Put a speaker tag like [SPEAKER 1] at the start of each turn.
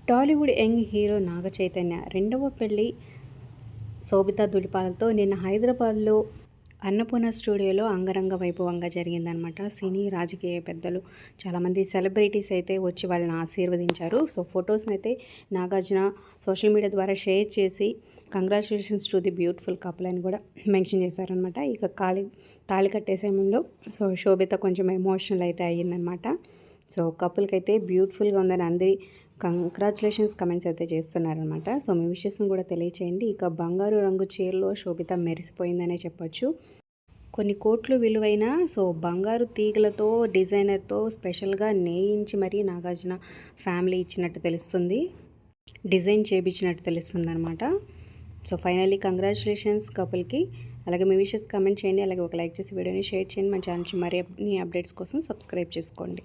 [SPEAKER 1] Tollywood young hero Naga Chaitanya రెండవ పెళ్లి శోభితా ధూళిపాలతో నిన్న హైదరాబాద్లో అన్నపూర్ణ స్టూడియోలో అంగరంగ వైభవంగా జరిగిందనమాట. సినీ రాజకీయ పెద్దలు చాలామంది సెలబ్రిటీస్ అయితే వచ్చి వాళ్ళని ఆశీర్వదించారు. సో ఫొటోస్ని అయితే నాగార్జున సోషల్ మీడియా ద్వారా షేర్ చేసి congratulations to the beautiful couple అని కూడా మెన్షన్ చేశారనమాట. ఇక తాళి కట్టే సమయంలో శోభిత కొంచెం ఎమోషనల్ అయితే అయ్యిందనమాట. సో కపుల్కి అయితే బ్యూటిఫుల్గా ఉందని అందరి కంగ్రాచులేషన్స్ కమెంట్స్ అయితే చేస్తున్నారనమాట. సో మీ విషెస్ని కూడా తెలియచేయండి. ఇక బంగారు రంగు చీరలో శోభిత మెరిసిపోయిందనే చెప్పొచ్చు. కొన్ని కోట్లు విలువైన బంగారు తీగలతో డిజైనర్తో స్పెషల్గా నేయించి మరీ నాగార్జున ఫ్యామిలీ ఇచ్చినట్టు తెలుస్తుంది, డిజైన్ చేయించినట్టు తెలుస్తుంది అనమాట. సో ఫైనల్లీ కంగ్రాచులేషన్స్ కపుల్కి. అలాగే మీ విషెస్ కమెంట్ చేయండి. అలాగే ఒక లైక్ చేసి వీడియోని షేర్ చేయండి. మన ఛానల్ మరిన్ని అప్డేట్స్ కోసం సబ్స్క్రైబ్ చేసుకోండి.